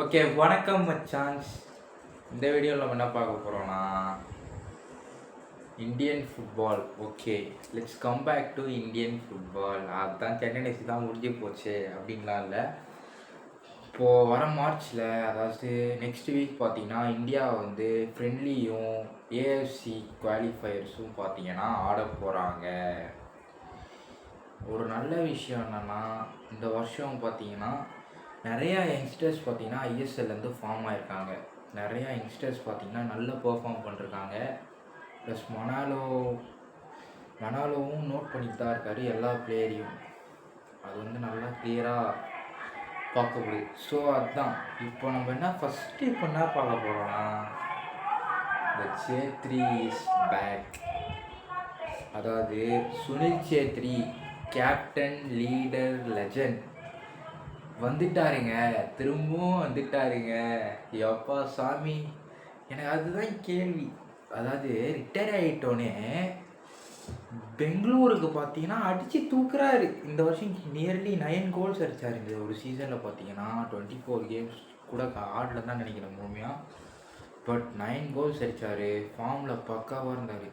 Okay, வணக்கம் மச்சான்ஸ். இந்த வீடியோவில் நம்ம என்ன பார்க்க போகிறோம்னா Indian football. Okay, let's come back to Indian football. அதுதான் டெண்டனைசி தான் முடிஞ்சு போச்சு அப்படின்லாம் இல்லை. இப்போது வர மார்ச்சில், அதாவது நெக்ஸ்ட் வீக் பார்த்தீங்கன்னா இந்தியா வந்து ஃப்ரெண்ட்லியும் ஏஎஃப்சி குவாலிஃபயர்ஸும் பார்த்தீங்கன்னா ஆட போகிறாங்க. ஒரு நல்ல விஷயம் என்னென்னா, இந்த வருஷம் பார்த்தீங்கன்னா நிறையா யங்ஸ்டர்ஸ் பார்த்தீங்கன்னா ஐஎஸ்எல்லேருந்து ஃபார்ம் ஆகிருக்காங்க. நிறையா யங்ஸ்டர்ஸ் பார்த்தீங்கன்னா நல்லா பெர்ஃபார்ம் பண்ணிருக்காங்க. ப்ளஸ் மனாலோவும் நோட் பண்ணிட்டு தான் இருக்கார் எல்லா பிளேயரையும். அது வந்து நல்லா கிளியராக பார்க்க முடியுது. ஸோ அதுதான் இப்போ நம்ம என்ன பார்க்க போகிறோம்னா, த சேத்ரி இஸ் பேக். அதாவது Sunil Chhetri, captain, leader, legend வந்துட்டாருங்க. திரும்பவும் வந்துட்டாருங்க. எப்பா சாமி, எனக்கு அதுதான் கேள்வி. அதாவது ரிட்டையர் ஆகிட்டோன்னே பெங்களூருக்கு பார்த்தீங்கன்னா அடித்து தூக்குறாரு. இந்த வருஷம் நியர்லி 9 கோல்ஸ் அடித்தார். இந்த ஒரு சீசனில் பார்த்தீங்கன்னா 24 கேம்ஸ் கூட ஆடல தான் நினைக்கிறேன் முழுமையாக. பட் 9 கோல்ஸ் அடித்தார். ஃபார்மில் பக்காவாக இருந்தார்.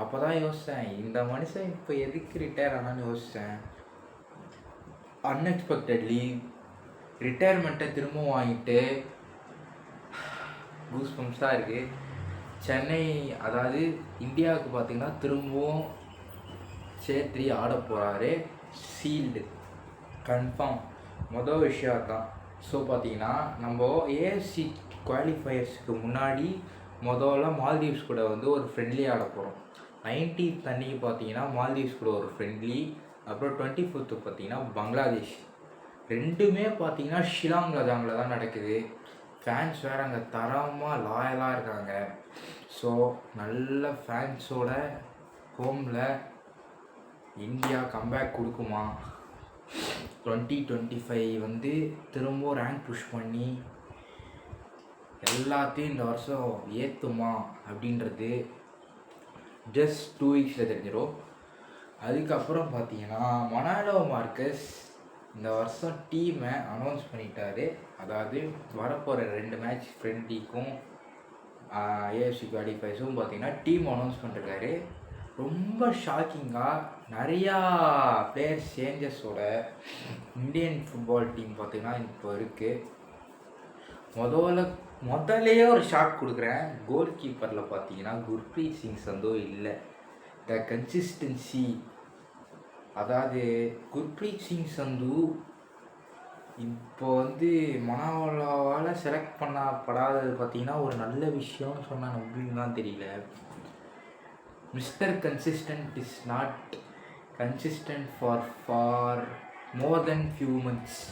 அப்போ தான் யோசித்தேன், இந்த மனுஷன் இப்போ எதுக்கு ரிட்டையர் ஆனான்னு யோசித்தேன். அன்எக்ஸ்பெக்டட்லி ரிட்டையர்மெண்ட்டை திரும்பவும் வாங்கிட்டு கூஸ்பம்ஸாக இருக்குது. சென்னை, அதாவது இந்தியாவுக்கு பார்த்திங்கன்னா திரும்பவும் சேத்ரி ஆட போகிறாரு. Sealed confirm. மொதல் விஷயம் தான். ஸோ பார்த்திங்கன்னா நம்ம ஏஎஃப்சி குவாலிஃபயர்ஸுக்கு முன்னாடி முதல்ல மால்தீவ்ஸ் கூட வந்து ஒரு ஃப்ரெண்ட்லி ஆட போகிறோம். 19th அன்றைக்கி பார்த்தீங்கன்னா மால்தீவ்ஸ் கூட ஒரு ஃப்ரெண்ட்லி. அப்புறம் 24th பார்த்தீங்கன்னா பங்களாதேஷ். ரெண்டுமே பார்த்தீங்கன்னா ஷிலாங் லதாங்கில் தான் நடக்குது. ஃபேன்ஸ் வேறு அங்கே தரமாக லாயலாக இருக்காங்க. ஸோ நல்ல ஃபேன்ஸோட ஹோமில் இந்தியா கம்பேக் கொடுக்குமா, 2025 வந்து திரும்ப ரேங்க் புஷ் பண்ணி எல்லாத்தையும் இந்த வருஷம் ஏற்றுமா அப்படின்றது ஜஸ்ட் 2 வீக்ஸில் தெரிஞ்சிடும். அதுக்கப்புறம் பார்த்தீங்கன்னா மனாலோ மார்க்கஸ் இந்த வருஷம் டீமை அனௌன்ஸ் பண்ணிட்டாரு. அதாவது வரப்போகிற 2 மேட்ச் ஃப்ரெண்ட்லிக்கும் ஏஎஃப்சி குவாலிஃபயர்ஸும் பார்த்தீங்கன்னா டீம் அனௌன்ஸ் பண்ணிருக்காரு. ரொம்ப ஷாக்கிங்காக நிறையா பிளேயர்ஸ் சேஞ்சஸோட இந்தியன் ஃபுட்பால் டீம் பார்த்திங்கன்னா இப்போ இருக்குது. முதல்லையே ஒரு ஷாக் கொடுக்குறேன். கோல் கீப்பரில் பார்த்தீங்கன்னா குர்ப்ரீத் சிங் சந்தோ இல்லை. த கன்சிஸ்டன்சி, அதாவது குர்ப்ரீத் சிங் சந்து இப்போ வந்து மனாலாவால் செலக்ட் பண்ணப்படாதது பார்த்தீங்கன்னா ஒரு நல்ல விஷயம்னு சொன்னால் நம்பின்னு தான் தெரியல. Mister consistent is not consistent for more then few months.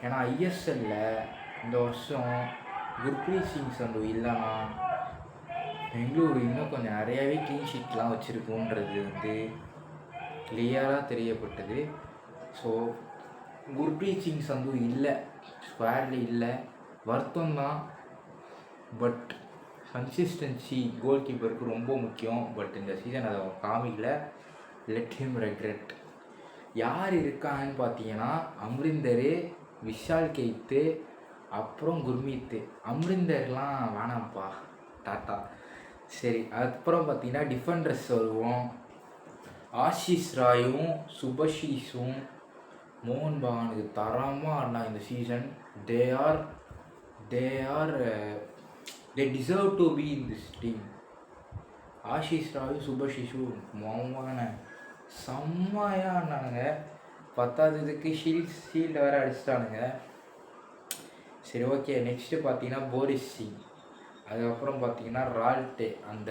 ஏன்னா ஐஎஸ்எல்லில் இந்த வருஷம் குர்ப்ரீத் சிங் சந்து இல்லைன்னா பெங்களூரு இன்னும் கொஞ்சம் நிறையாவே க்ளீன் ஷீட்லாம் வச்சுருக்கோன்றது வந்து கிளியராக தெரியப்பட்டது. ஸோ குர்ப்ரீத் சிங் சந்து இல்லை, ஸ்குவாட்ல இல்லை, வருத்தம் தான். பட் கன்சிஸ்டன்சி கோல் கீப்பருக்கு ரொம்ப முக்கியம். பட் இந்த சீசன் அதை காமிக்கல. Let him regret. யார் இருக்காங்கன்னு பார்த்தீங்கன்னா அம்ரிந்தர், விஷால் கெய்த்து, அப்புறம் குர்மீத். அம்ரிந்தர்லாம் வேணாம்ப்பா, டாட்டா. சரி, அதுக்கப்புறம் பார்த்தீங்கன்னா டிஃபெண்டர்ஸ் வருவோம். ஆஷிஷ் ராயும் சுபஷீஷும் மோகன் பகானுக்கு தரமாக ஆடினா இந்த season. They deserve to be in this team. Ashish ராயும் சுபஷீஷும் மோகன செம்மையாக ஆடினானுங்க. பத்தாததுக்கு ஷீல்டு வேறு அடிச்சிட்டானுங்க. சரி, ஓகே. நெக்ஸ்ட்டு பார்த்தீங்கன்னா போரிஸ் சிங். அதுக்கப்புறம் பார்த்தீங்கன்னா ரால்டே, அந்த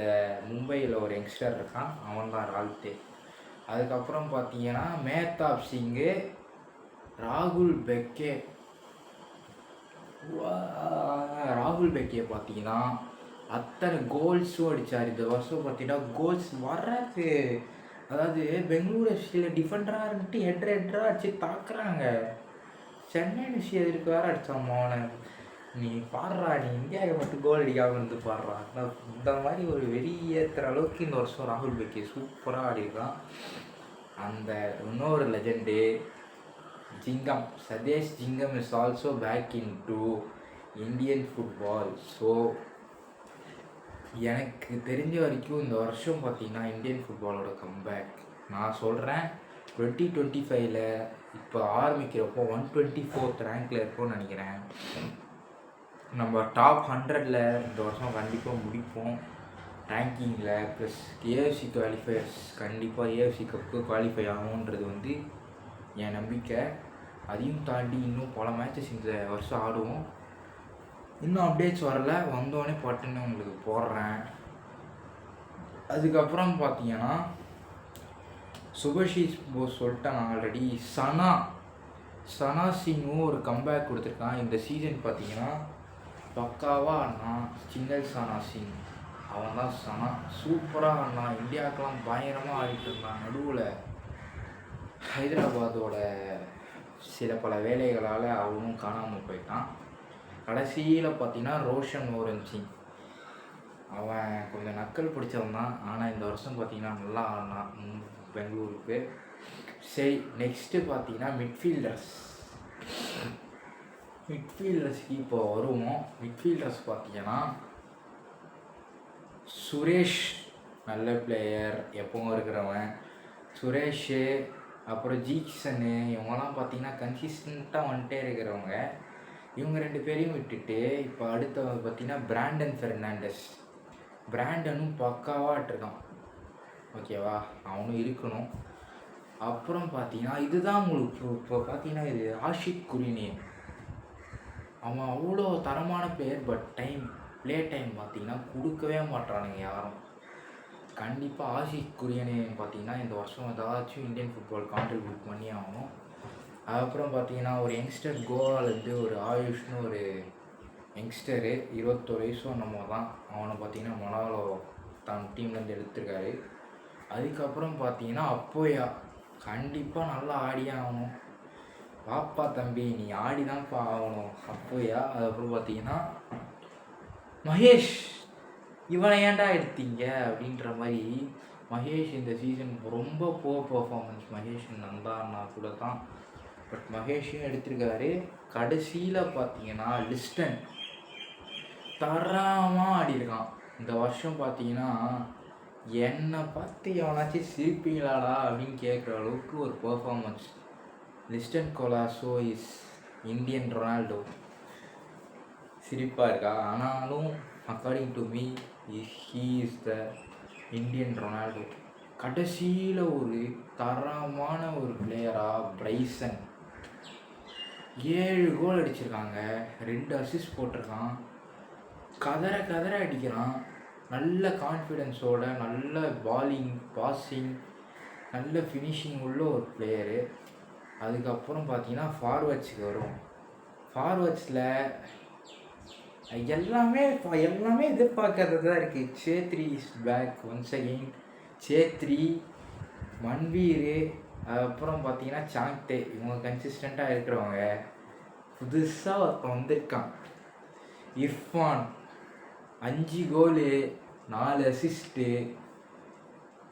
மும்பையில் ஒரு யங்ஸ்டர் இருக்கான், அவன் தான் ரால்டே. அதுக்கப்புறம் பார்த்தீங்கன்னா மேத்தாப் சிங்கு, ராகுல் பெக்கே பார்த்தீங்கன்னா அத்தனை கோல்ஸும் அடித்தார் இந்த வருஷம். பார்த்தீங்கன்னா கோல்ஸ் வர்றது, அதாவது பெங்களூரு எஃப்சியில் டிஃபெண்டராக இருந்துட்டு ஹெட்ராக அடிச்சு தாக்குறாங்க. சென்னை எஃப்சி எதிர்க்கு வேறு அடித்தாம்மா அவனை. நீ பாடுறா, நீ இந்தியாவுக்கு மட்டும் கோல் அடிக்காமல் இருந்து பாடுறா. இந்த மாதிரி ஒரு வெளியேற்றுற அளவுக்கு இந்த வருஷம் ராகுல் பெக்கே சூப்பராக ஆடிருக்கான். அந்த இன்னொரு legend Jhingan, Sandesh Jhingan is also back in to Indian football. So எனக்கு தெரிஞ்ச வரைக்கும் இந்த வருஷம் பார்த்தீங்கன்னா இந்தியன் ஃபுட்பாலோட கம்பேக் நான் சொல்கிறேன். 2025 இப்போ ஆரம்பிக்கிறப்போ 124th ரேங்க்கில் இருக்கோம்னு நினைக்கிறேன். நம்ம டாப் 100ல் இந்த வருஷம் கண்டிப்பாக முடிப்போம் ரேங்கிங்கில். ப்ளஸ் ஏஎஃப்சி குவாலிஃபயர்ஸ் கண்டிப்பாக ஏஎஃப்சி கப்புக்கு குவாலிஃபை ஆகும்ன்றது என் நம்பிக்கை. அதையும் தாண்டி இன்னும் பல மேட்சஸ் இந்த வருஷம் ஆடுவோம். இன்னும் அப்டேட்ஸ் வரல, வந்தோடனே பட்டுன்னு உங்களுக்கு போடுறேன். அதுக்கப்புறம் பார்த்தீங்கன்னா சுபஷீஷ் போஸ் சொல்லிட்டேன் நான் ஆல்ரெடி. சனா சிங்கும் ஒரு கம்பேக் கொடுத்துருக்கான் இந்த சீசன். பார்த்தீங்கன்னா பக்காவாக ஆடினா சிங்கல் சனா சிங், அவன் தான் சனா. சூப்பராக ஆடினா, இந்தியாவுக்கெல்லாம் பயங்கரமாக ஆடிட்டு இருந்தான். நடுவில் ஹைதராபாத்தோட சில பல வேலைகளால் அவனும் காணாமல் போயிட்டான். கடைசியில் பார்த்தீங்கன்னா ரோஷன் மோகன் சிங், அவன் கொஞ்சம் நக்கல் பிடிச்சவன் தான். ஆனால் இந்த வருஷம் பார்த்தீங்கன்னா நல்லா ஆடினான் பெங்களூருக்கு. சரி, நெக்ஸ்ட்டு பார்த்தீங்கன்னா மிட்ஃபீல்டர்ஸ்க்கு இப்போ வருவோம். மிட்ஃபீல்டர்ஸ் பார்த்தீங்கன்னா சுரேஷ் நல்ல பிளேயர், எப்பவும் இருக்கிறவன் சுரேஷு. அப்புறம் ஜீக்சனு, இவங்கெல்லாம் பார்த்தீங்கன்னா கன்சிஸ்டண்ட்டாக வந்துட்டே இருக்கிறவங்க. இவங்க 2 பேரையும் விட்டுட்டு இப்போ அடுத்தவங்க பார்த்தீங்கன்னா பிராண்டன் ஃபெர்னாண்டஸ். பிராண்டனும் பக்காவாக இருக்கான், ஓகேவா, அவனும் இருக்கணும். அப்புறம் பார்த்தீங்கன்னா இதுதான் உங்களுக்கு இப்போ பார்த்தீங்கன்னா இது ஆஷிக் குரினியன். அவன் அவ்வளோ தரமான பிளேயர், பட் ப்ளே டைம் பார்த்தீங்கன்னா கொடுக்கவே மாட்டானுங்க யாரும். கண்டிப்பாக ஆஷிக் குரியனியன் பார்த்தீங்கன்னா இந்த வருஷம் ஏதாச்சும் இந்தியன் ஃபுட்பால் கான்ட்ரிபியூட் பண்ணி ஆகணும். அதுக்கப்புறம் பார்த்தீங்கன்னா ஒரு யங்ஸ்டர் கோவாலேருந்து ஒரு ஆயுஷ்னு ஒரு யங்ஸ்டரு, 21 வயசும் நம்ம தான். அவனை பார்த்தீங்கன்னா மொனாலோ தான் டீம்லேருந்து எடுத்திருக்காரு. அதுக்கப்புறம் பார்த்தீங்கன்னா அப்போயா கண்டிப்பாக நல்லா ஆடியே ஆகணும். பாப்பா தம்பி நீ ஆடி தான்ப்பா ஆகணும் அப்போயா. அதுக்கப்புறம் பார்த்தீங்கன்னா மகேஷ், இவனை ஏன்டா எடுத்தீங்க அப்படின்ற மாதிரி. மகேஷ் இந்த சீசன் ரொம்ப பர்ஃபார்மன்ஸ். மகேஷ் நந்தான்னா கூட தான், பட் மகேஷையும் எடுத்திருக்காரு. கடைசியில் பார்த்தீங்கன்னா லிஸ்டன் தரமாக ஆடிருக்கான் இந்த வருஷம். பார்த்தீங்கன்னா என்னை பார்த்து எவனாச்சும் சிரிப்பீங்களாடா அப்படின்னு கேட்குற அளவுக்கு ஒரு performance. Liston Colaco is Indian Ronaldo. சிரிப்பாக இருக்கா, ஆனாலும் according to me he is the Indian Ronaldo. கடைசியில் ஒரு தரமான ஒரு பிளேயராக பிரைசன் 7 கோல் அடிச்சிருக்காங்க, 2 அசிஸ்ட் போட்டிருக்கான். கதற அடிக்கிறான், நல்ல கான்ஃபிடென்ஸோட, நல்ல பாலிங் பாஸிங், நல்ல ஃபினிஷிங் உள்ள ஒரு பிளேயரு. அதுக்கப்புறம் பார்த்தீங்கன்னா ஃபார்வர்ட்ஸுக்கு வரும். ஃபார்வர்ட்ஸில் எல்லாமே எதிர்பார்க்கறது தான் இருக்குது. Chhetri is back once again. Chhetri, Manvir, அதுக்கப்புறம் பார்த்தீங்கன்னா சாங்டே, இவங்க கன்சிஸ்டண்ட்டாக இருக்கிறவங்க. புதுசாக ஒருத்தன் வந்திருக்கான் இர்ஃபான், 5 கோலு 4 அசிஸ்ட்டு.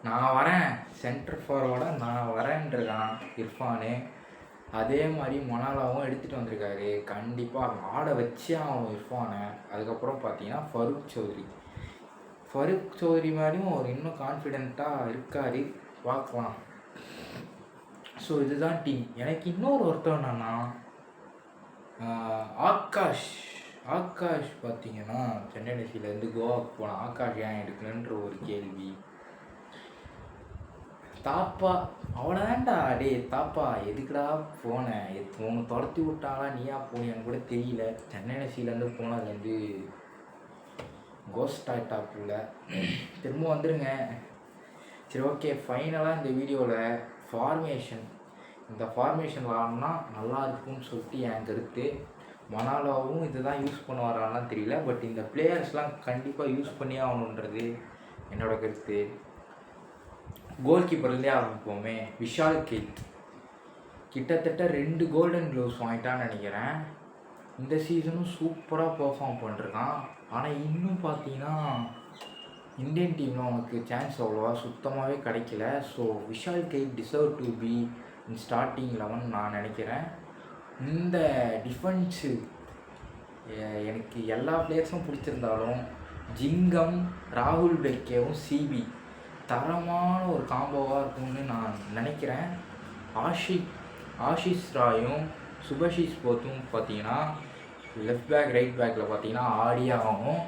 நான் வரேன் சென்டர் ஃபார்வர்டாக நான் வரேன்ருக்கான் இர்ஃபானு. அதே மாதிரி மொனாலாவும் எடுத்துகிட்டு வந்திருக்காரு. கண்டிப்பாக ஆட வச்சே ஆகணும் இர்ஃபானை. அதுக்கப்புறம் பார்த்தீங்கன்னா ஃபருக் சௌத்ரி மாதிரியும் அவர் இன்னும் கான்ஃபிடெண்ட்டாக இருக்கார், பார்க்கலாம். ஸோ இதுதான் டீம். எனக்கு இன்னொரு ஒருத்தர் என்னன்னா ஆகாஷ் பார்த்தீங்கன்னா சென்னை எஃப்சிலேருந்து கோவாவுக்கு போனான். ஆகாஷ் ஏன் எடுக்கலன்ற ஒரு கேள்வி. தாப்பா அவ்வளோதான்டா. டே தாப்பா எதுக்குடா போனேன், உன்னை துரத்தி விட்டாங்களா நீயா போனியான்னு கூட தெரியல. சென்னை எஃப்சிலேருந்து போனதுலேருந்து கோஸ்ட் ஆகிட்டாப்புல. திரும்ப வந்துடுங்க. சரி, ஓகே, ஃபைனலாக இந்த வீடியோவில் இந்த ஃபார்மேஷன் விளாட்னா நல்லா இருக்கும்னு சொல்லிட்டு என் கருத்து. மொனாலோவும் இது தான் யூஸ் பண்ணுவாரான்லாம் தெரியல, பட் இந்த பிளேயர்ஸ்லாம் கண்டிப்பாக யூஸ் பண்ணி ஆகணுன்றது என்னோட கருத்து. கோல் கீப்பர்லேருந்தே ஆரம்பிப்போமே. விஷால் கெய்த் கிட்டத்தட்ட 2 கோல்டன் க்ளோவ்ஸ் வாங்கிட்டான்னு நினைக்கிறேன். இந்த சீசனும் சூப்பராக பெர்ஃபார்ம் பண்ணிருக்கான். ஆனால் இன்னும் பார்த்தீங்கன்னா இந்தியன் டீமில் அவனுக்கு சான்ஸ் அவ்வளோவா சுத்தமாகவே கிடைக்கல. So Vishal Keith deserve to be in starting 11 நான் நினைக்கிறேன். இந்த எனக்கு எல்லா பிளேயர்ஸும் பிடிச்சிருந்தாலும் ஜிங்கம், ராகுல் பெக்கேவும் சிபி தரமான ஒரு காம்போவாக இருக்கும்னு நான் நினைக்கிறேன். ஆஷிஷ் ராயும் சுபஷிஷ் போத்தும் பார்த்தீங்கன்னா லெஃப்ட் பேக் ரைட் பேக்கில் பார்த்தீங்கன்னா ஆடியே ஆகும்.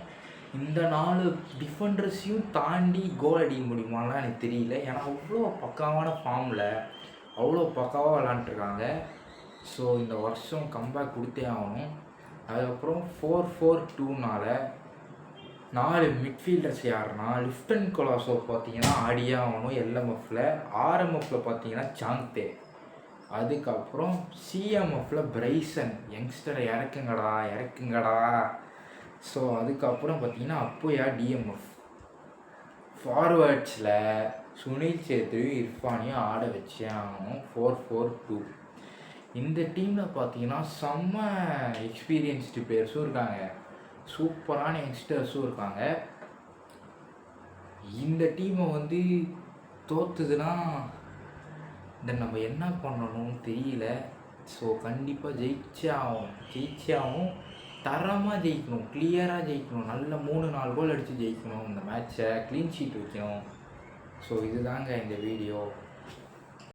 இந்த 4 டிஃபெண்டர்ஸையும் தாண்டி கோல் அடிக்க முடியுமாலாம் எனக்கு தெரியல. ஏன்னா அவ்வளோ பக்காவான ஃபார்மில் அவ்வளோ பக்காவாக விளாண்டுருக்காங்க. ஸோ இந்த வருஷம் கம்பேக் கொடுத்தே ஆகணும். அதுக்கப்புறம் 4-4-2னால 4 மிட்ஃபீல்டர்ஸ் யாருன்னா லிஃப்டன் கொலாசோ பார்த்தீங்கன்னா ஆடியே ஆகணும் எல்எம்எஃப்பில். ஆர்எம்எஃப்பில் பார்த்தீங்கன்னா சாங்தே. அதுக்கப்புறம் சிஎம்எஃப்பில் பிரைசன் யங்ஸ்டரை இறக்குங்கடா. ஸோ அதுக்கப்புறம் பார்த்தீங்கன்னா அப்போயா டிஎம்எஃப். ஃபார்வேர்ட்ஸில் சுனில் சேத்ரியும் இர்ஃபானையும் ஆட வச்சே ஆகணும். 4-4-2. இந்த டீமில் பார்த்தீங்கன்னா செம்ம எக்ஸ்பீரியன்ஸ்டு பிளேயர்ஸும் இருக்காங்க, சூப்பரான யங்ஸ்டர்ஸும் இருக்காங்க. இந்த டீமை வந்து தோற்றுதுன்னா தென் நம்ம என்ன பண்ணணும்னு தெரியல. ஸோ கண்டிப்பாக ஜெயிச்சே ஆகும். தரமாக ஜெயிக்கணும், கிளியராக ஜெயிக்கணும், நல்ல 3-4 கோல் அடித்து ஜெயிக்கணும். இந்த மேட்ச்சை க்ளீன் ஷீட் வைக்கணும். ஸோ இதுதாங்க இந்த வீடியோ.